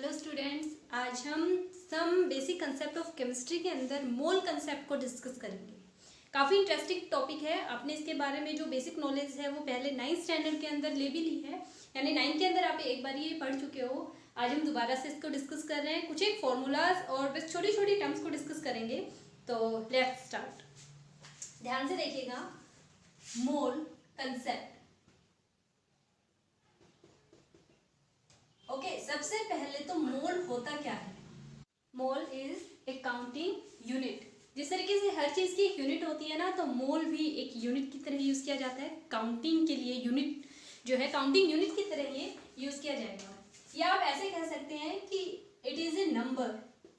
Hello students, आज हम some basic concept of chemistry के अंदर मोल कंसेप्ट को डिस्कस करेंगे। काफ़ी इंटरेस्टिंग टॉपिक है। आपने इसके बारे में जो बेसिक नॉलेज है वो पहले 9th स्टैंडर्ड के अंदर ले भी ली है, यानी 9th के अंदर आप एक बार ये पढ़ चुके हो। आज हम दोबारा से इसको डिस्कस कर रहे हैं। कुछ एक फॉर्मूलाज और बस छोटी छोटी टर्म्स को डिस्कस करेंगे। तो लेट्स स्टार्ट। ध्यान से देखिएगा, मोल कंसेप्ट। ओके, सबसे पहले तो मोल होता क्या है। Mole is a counting unit. जिस तरीके से हर चीज की एक यूनिट होती है ना, तो मोल भी एक यूनिट की तरह यूज किया जाता है। काउंटिंग के लिए यूनिट जो है, काउंटिंग यूनिट की तरह ये यूज किया जाएगा। या आप ऐसे कह सकते हैं कि इट इज ए नंबर।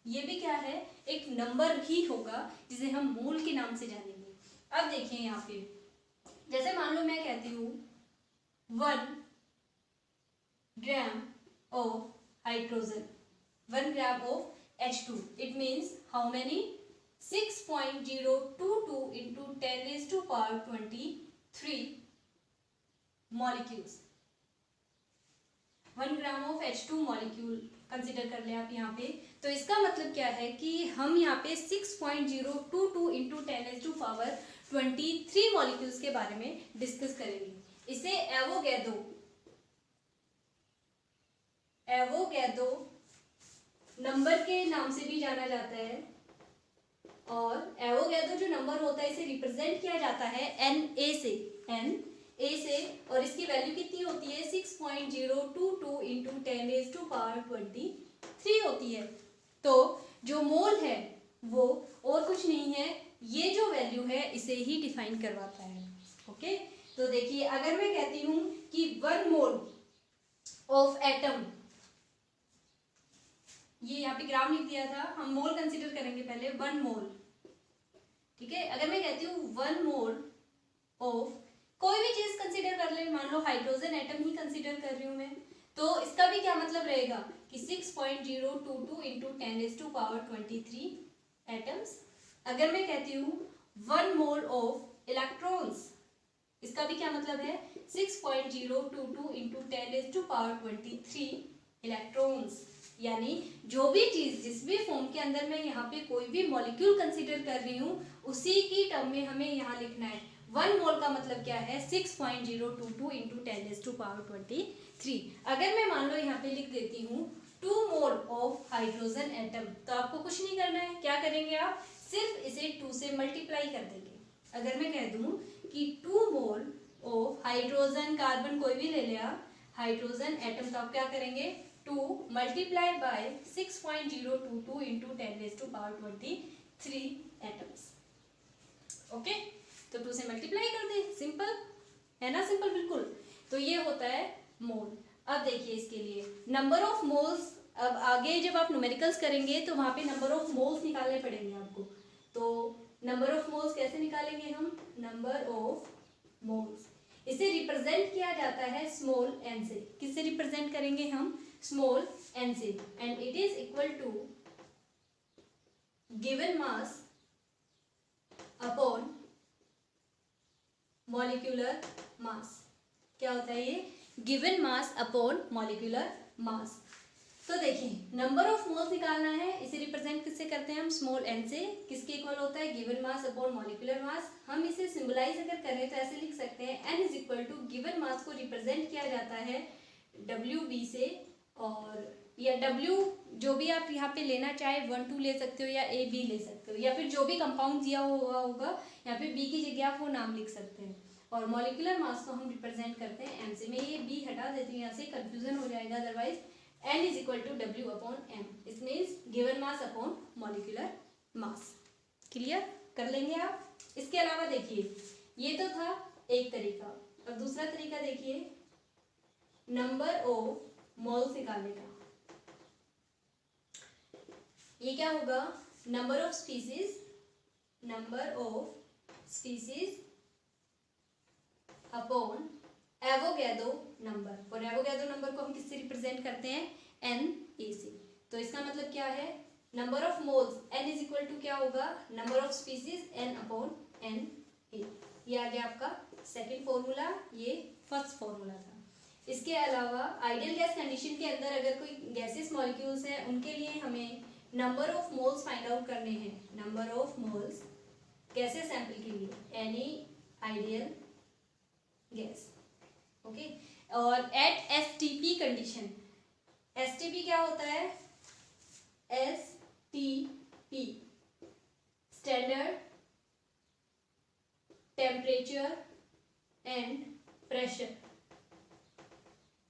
ये भी क्या है, एक नंबर ही होगा जिसे हम मोल के नाम से जानेंगे। अब देखिए यहाँ पे, जैसे मान लो मैं कहती हूँ 1 ग्राम of hydrogen, 1 gram of H2. It means how many? 6.022 into 10 raised to power 23 molecules. 1 gram of H2 molecule consider कर ले आप यहाँ पे। तो इसका मतलब क्या है कि हम यहाँ पे 6.022 into 10 raised to power 23 molecules के बारे में डिस्कस करेंगे। इसे एवोगैड्रो नंबर के नाम से भी जाना जाता है। और एवोगैड्रो जो नंबर होता है इसे रिप्रेजेंट किया जाता है Na से, और इसकी वैल्यू कितनी होती है 6.022 इंटू 10 raised to power 23 होती है। तो जो मोल है वो और कुछ नहीं है, ये जो वैल्यू है इसे ही डिफाइन करवाता है। ओके, तो देखिए, अगर मैं कहती हूँ कि 1 मोल ऑफ एटम, ये यहाँ पे ग्राम लिख दिया था, हम मोल कंसीडर करेंगे पहले। 1 मोल, ठीक है। अगर मैं कहती हूँ 1 मोल ऑफ कोई भी चीज कंसीडर कर ले, मान लो हाइड्रोजन एटम ही कंसीडर कर रही हूँ मैं, तो इसका भी क्या मतलब रहेगा कि 6.022 into 10 raised to power 23 atoms. अगर मैं कहती हूँ 1 मोल ऑफ इलेक्ट्रॉन्स, इसका भी क्या मतलब है 6.022 into 10 raised to power 23 electrons. यानी जो भी चीज, जिस भी फॉर्म के अंदर मैं यहाँ पे कोई भी मॉलिक्यूल कंसीडर कर रही हूँ, उसी की टर्म में हमें यहाँ लिखना है। 1 मोल का मतलब क्या है 6.022 इंटू 10 raised to power 23। अगर मैं मान लो यहाँ पे लिख देती हूँ 2 मोल ऑफ हाइड्रोजन एटम, तो आपको कुछ नहीं करना है। क्या करेंगे आप, सिर्फ इसे 2 से मल्टीप्लाई कर देंगे। अगर मैं कह दूँ कि 2 मोल ऑफ हाइड्रोजन, कार्बन कोई भी ले लिया, हाइड्रोजन एटम, तो आप क्या करेंगे 2 multiply by 6.022 into 10 raised to power 23 atoms. Okay, तो 2 से मल्टीप्लाई कर दे, सिंपल है ना, सिंपल बिल्कुल। तो ये होता है मोल। अब देखिए इसके लिए नंबर ऑफ मोल्स, अब आगे जब आप न्यूमेरिकल्स करेंगे तो वहां पे नंबर ऑफ मोल्स निकालने पड़ेंगे आपको। तो नंबर ऑफ मोल्स कैसे निकालेंगे हम, नंबर ऑफ मोल्स, इसे रिप्रेजेंट किया जाता है स्मॉल n से। किससे रिप्रेजेंट करेंगे हम, स्मॉल n से। And it is equal to given mass upon molecular mass. क्या होता है ये, given mass upon molecular mass. तो देखिए, नंबर ऑफ मोल्स निकालना है, इसे रिप्रेजेंट किससे करते हैं हम, स्मॉल n से। किसके इक्वल होता है, गिवन मास अपॉन मॉलिक्यूलर मास। हम इसे सिंबलाइज अगर करें तो ऐसे लिख सकते हैं, n is equal to given mass को रिप्रेजेंट किया जाता है WB से, और या W जो भी आप यहाँ पे लेना चाहे 1 2 ले सकते हो, या AB ले सकते हो, या फिर जो भी कंपाउंड दिया हुआ होगा यहाँ पे B की जगह आप वो नाम लिख सकते हैं। और मॉलिक्यूलर मास को हम रिप्रेजेंट करते हैं m से। मैं ये B हटा देती हूँ, यहाँ से कंफ्यूजन हो जाएगा, otherwise n is equal to W upon m। It means given mass upon molecular mass. Clear कर लेंगे आप। इसके अलावा देखिए, ये तो था एक तरीका। अब दूसरा तरीका देखिए, नंबर ऑफ मोल्स निकालने का। ये क्या होगा, number of species, number of species upon Avogadro number. और एवोगैड्रो नंबर को हम किससे रिप्रेजेंट करते हैं, Na से। तो इसका मतलब क्या है, number of moles n is equal to क्या होगा, number of species n upon Na। ये आ गया आपका सेकेंड फॉर्मूला, ये फर्स्ट फॉर्मूला था। इसके अलावा आइडियल गैस कंडीशन के अंदर अगर कोई गैसेस मॉलिक्यूल्स हैं उनके लिए हमें number of moles find out करने हैं, number of moles gases sample के लिए, एनी आइडियल गैस, ओके। और एट एसटीपी कंडीशन, एसटीपी क्या होता है, STP standard temperature and pressure.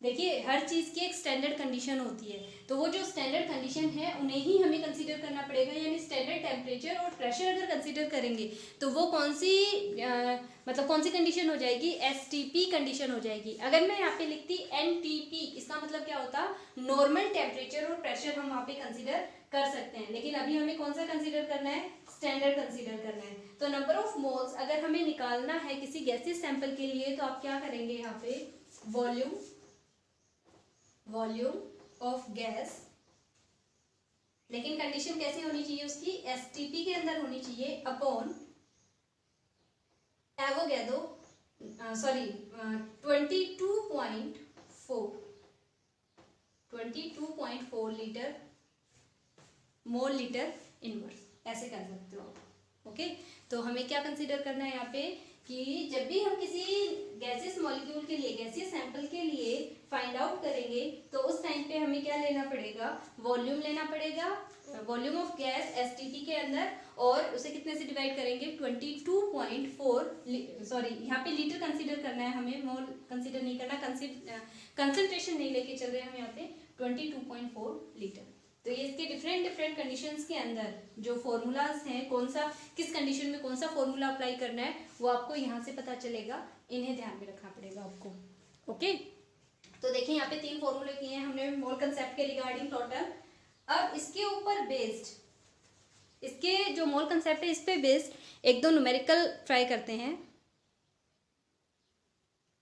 देखिए हर चीज की एक स्टैंडर्ड कंडीशन होती है, तो वो जो स्टैंडर्ड कंडीशन है उन्हें ही हमें कंसीडर करना पड़ेगा, यानी स्टैंडर्ड टेम्परेचर और प्रेशर अगर कंसीडर करेंगे तो वो कौन सी मतलब कौन सी कंडीशन हो जाएगी, एसटीपी कंडीशन हो जाएगी। अगर मैं यहाँ पे लिखती एनटीपी, इसका मतलब क्या होता, नॉर्मल टेम्परेचर और प्रेशर हम वहाँ पे कंसीडर कर सकते हैं, लेकिन अभी हमें कौन सा कंसीडर करना है, स्टैंडर्ड कंसीडर करना है। तो नंबर ऑफ मोल्स अगर हमें निकालना है किसी गैसेस सैंपल के लिए तो आप क्या करेंगे, यहाँ पे वॉल्यूम ऑफ गैस, लेकिन कंडीशन कैसी होनी चाहिए उसकी, एसटीपी के अंदर होनी चाहिए, upon Avogadro 22.4 litre mole litre inverse, ऐसे कर सकते हो आप, ओके। तो हमें क्या कंसीडर करना है यहाँ पे कि जब भी हम किसी गैसियस मॉलिक्यूल के लिए, गैसियस सैंपल के लिए फाइंड आउट करेंगे तो उस टाइम पे हमें क्या लेना पड़ेगा, वॉल्यूम लेना पड़ेगा, वॉल्यूम ऑफ गैस एसटीपी के अंदर, और उसे कितने से डिवाइड करेंगे, 22.4 यहाँ पे लीटर कंसीडर करना है हमें, मोल कंसीडर नहीं करना, कंसंट्रेशन नहीं लेके चल रहे हैं हम यहाँ पे, 22.4 लीटर। तो ये इसके डिफरेंट कंडीशंस के अंदर जो फॉर्मूलाज हैं, कौन सा किस कंडीशन में कौन सा फॉर्मूला अप्लाई करना है वो आपको यहाँ से पता चलेगा, इन्हें ध्यान में रखना पड़ेगा आपको, ओके। तो देखिए यहाँ पे 3 फॉर्मूले किए हैं हमने मोल कंसेप्ट के रिगार्डिंग टोटल। अब इसके ऊपर बेस्ड, इसके जो मोल कंसेप्ट है इस पे बेस्ड 1-2 न्यूमेरिकल ट्राई करते हैं।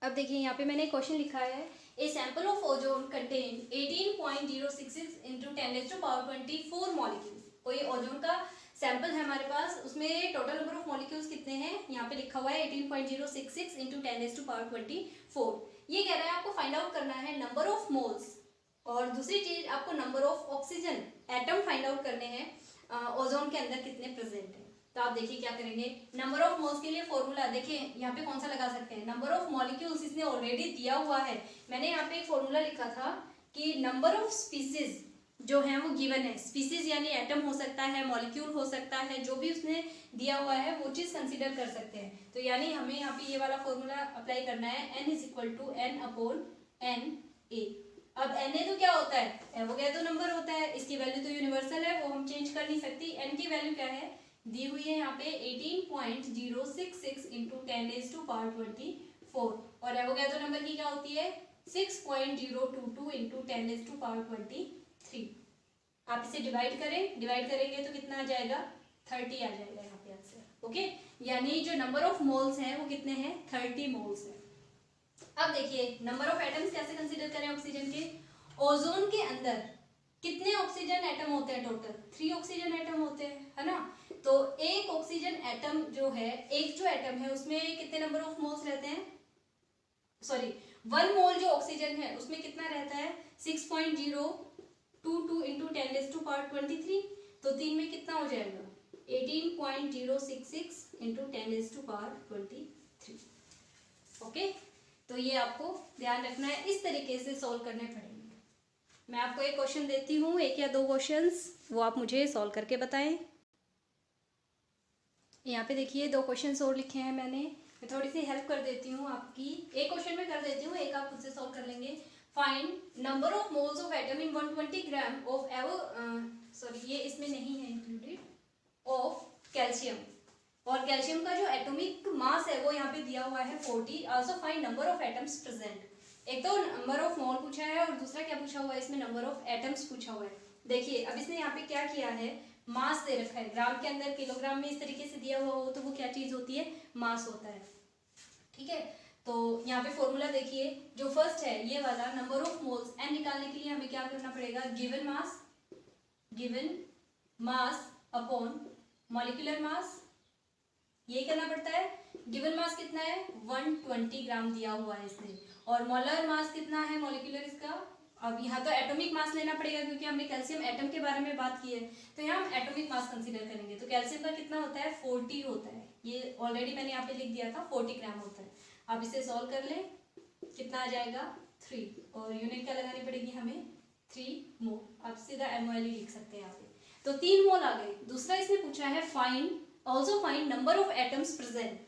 अब देखिए यहाँ पे मैंने क्वेश्चन लिखा है, a sample of ozone contain 18.066 into 10⁻24 molecules. कोई ओजोन का सैंपल है हमारे पास, उसमें टोटल नंबर ऑफ मॉलिक्यूल्स कितने हैं, यहाँ पे लिखा हुआ है 18.066 into 10⁻24। ये कह रहा है आपको फाइंड आउट करना है नंबर ऑफ मोल्स, और दूसरी चीज आपको number of oxygen atom find out करने हैं ओजोन के अंदर कितने प्रेजेंट है। तो आप देखिए क्या करेंगे, नंबर ऑफ मोल्स के लिए फॉर्मूला देखिए यहाँ पे कौन सा लगा सकते हैं, नंबर ऑफ मॉलिक्यूल्स इसने ऑलरेडी दिया हुआ है। मैंने यहाँ पे एक फॉर्मूला लिखा था कि नंबर ऑफ स्पीसीज जो है वो गिवन है, स्पीसीज यानी एटम हो सकता है, मॉलिक्यूल हो सकता है, जो भी उसने दिया हुआ है वो चीज कंसीडर कर सकते हैं। तो यानी हमें यहाँ पे ये वाला फॉर्मूला अप्लाई करना है, n = n/n(a). अब Na तो क्या होता है, एवोगैड्रो नंबर होता है, इसकी वैल्यू तो यूनिवर्सल है, वो हम चेंज कर नहीं सकती। n की वैल्यू क्या है, दी हुई है यहाँ पे 18.066 into 10⁻24, और एवोगैड्रो नंबर की क्या होती है 6.022 into 10⁻23। आप इसे डिवाइड करेंगे तो कितना आ जाएगा, 30 आ जाएगा यहाँ पे आंसर, ओके। यानी जो नंबर ऑफ मोल्स हैं वो कितने हैं, 30 मोल्स हैं। अब देखिए नंबर ऑफ एटम्स कैसे कंसीडर करें ऑक्सीजन के, ओजोन के अंदर कितने ऑक्सीजन एटम होते हैं, टोटल 3 ऑक्सीजन एटम होते हैं, है ना। तो एक ऑक्सीजन एटम जो है, एक जो एटम है उसमें कितने नंबर ऑफ मोल्स रहते हैं, 1 मोल जो ऑक्सीजन है उसमें कितना रहता है, 6.022 into 10⁻23। तो 3 में कितना हो जाएगा, 18.066 into 10⁻23, ओके। तो ये आपको ध्यान रखना है, इस तरीके से सॉल्व करने पड़ेंगे। मैं आपको एक क्वेश्चन देती हूँ, 1 या 2 क्वेश्चंस, वो आप मुझे सॉल्व करके बताएं। यहाँ पे देखिए 2 क्वेश्चंस और लिखे हैं मैंने, मैं थोड़ी सी हेल्प कर देती हूँ आपकी। एक क्वेश्चन में कर देती हूँ, एक आप खुद से सॉल्व कर लेंगे। Find number of moles of atom in 120 gram of ये इसमें नहीं है इंक्लूडेड, ऑफ कैल्शियम, और कैल्शियम का जो एटॉमिक मास है वो यहाँ पे दिया हुआ है 40। Also find number of atoms present. एक तो नंबर ऑफ मोल पूछा है और दूसरा क्या पूछा हुआ है, इसमें नंबर ऑफ एटम्स पूछा हुआ है। देखिए अब इसने यहाँ पे क्या किया है, मास दे रखा है, ग्राम के अंदर किलोग्राम में इस तरीके से दिया हुआ हो तो वो क्या चीज होती है, मास होता है, ठीक है। तो यहाँ पे फॉर्मूला देखिए, जो फर्स्ट है ये वाला नंबर ऑफ मोल्स, एन निकालने के लिए हमें क्या करना पड़ेगा, गिवन मास अपॉन मॉलिक्यूलर मास, ये करना पड़ता है। गिवन मास कितना है, 120 ग्राम दिया हुआ है इसने, और मोलर मास कितना है मॉलिक्यूलर इसका, अब यहाँ तो एटॉमिक मास लेना पड़ेगा क्योंकि हमने कैल्शियम एटम के बारे में बात की है, तो यहाँ हम एटॉमिक मास कंसीडर करेंगे। तो कैल्शियम का कितना होता है 40 होता है, ये ऑलरेडी मैंने यहाँ पे लिख दिया था 40 ग्राम होता है। आप इसे सॉल्व कर लें, कितना आ जाएगा 3, और यूनिट क्या लगानी पड़ेगी हमें 3 मोल। आप सीधा MOL लिख सकते हैं यहाँ पे, तो 3 मोल आ गए। दूसरा इसने पूछा है find also find number of atoms present,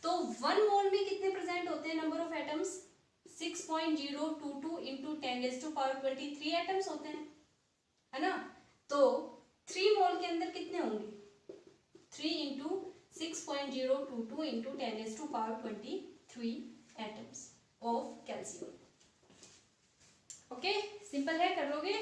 तो 1 मोल में कितने प्रेजेंट होते हैं number of atoms, 6.022 into 10⁻23 atoms होते हैं, है ना। तो 3 मोल के अंदर कितने होंगे, 3 into 6.022 into 10⁻23 atoms of calcium. Okay, simple है, कर लोगे।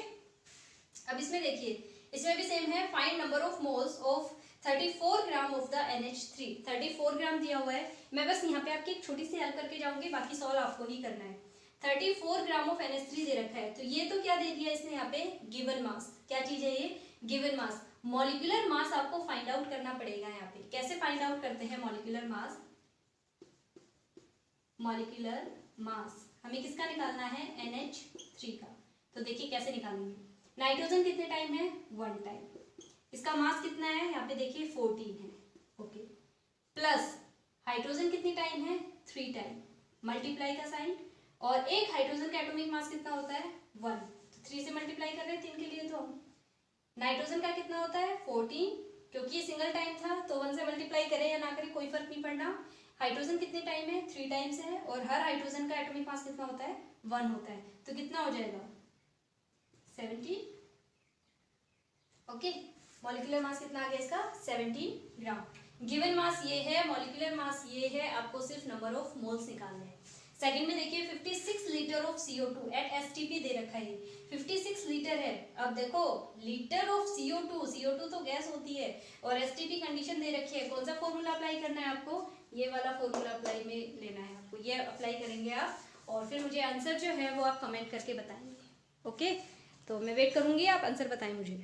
अब इसमें देखिए, इसमें भी सेम है, find number of moles of 34 gram of the NH3। 34 ग्राम दिया हुआ है, मैं बस यहाँ पे आपकी एक छोटी सी हेल्प करके जाऊंगी, बाकी सॉल्व आपको ही करना है। 34 ग्राम ऑफ NH3 दे रखा है, तो ये तो क्या दे दिया इसने यहाँ पे, गिवन मास। क्या चीज है ये, गिवन मास। मॉलिक्यूलर मास आपको फाइंड आउट करना पड़ेगा यहाँ पे। कैसे फाइंड आउट करते हैं मॉलिक्यूलर मास, मॉलिक्यूलर मास हमें किसका निकालना है, NH3 का। तो देखिए कैसे निकालेंगे, नाइट्रोजन कितने टाइम है 1 टाइम, इसका मास कितना है यहाँ पे देखिए 14 है, ओके, प्लस हाइड्रोजन कितनी टाइम है 3 टाइम, मल्टीप्लाई का साइन, और एक हाइड्रोजन का एटॉमिक मास कितना होता है 1, तो 3 से मल्टीप्लाई कर रहे हैं 3 के लिए, तो नाइट्रोजन का कितना होता है 14, क्योंकि ये सिंगल टाइम था तो 1 से मल्टीप्लाई करें या ना करें कोई फर्क नहीं पड़ना। हाइड्रोजन कितने टाइम है 3 टाइम्स है, और हर हाइड्रोजन का एटॉमिक मास कितना होता है 1 होता है, तो कितना हो जाएगा 17, ओके। मॉलिक्यूलर मास कितना आ गया इसका 17 ग्राम। गिवन मास ये है, मॉलिक्यूलर मास ये है, आपको सिर्फ नंबर ऑफ मोल्स निकालने हैं। सेकंड में देखिए 56 litre of CO2 at STP दे रखा है, 56 लीटर है। अब देखो लीटर ऑफ CO2 तो गैस होती है, और STP कंडीशन दे रखी है, कौन सा फॉर्मूला अप्लाई करना है आपको, ये वाला फॉर्मूला अप्लाई में लेना है आपको, ये अप्लाई करेंगे आप, और फिर मुझे आंसर जो है वो आप कमेंट करके बताएंगे, ओके। तो मैं वेट करूंगी, आप आंसर बताएं मुझे।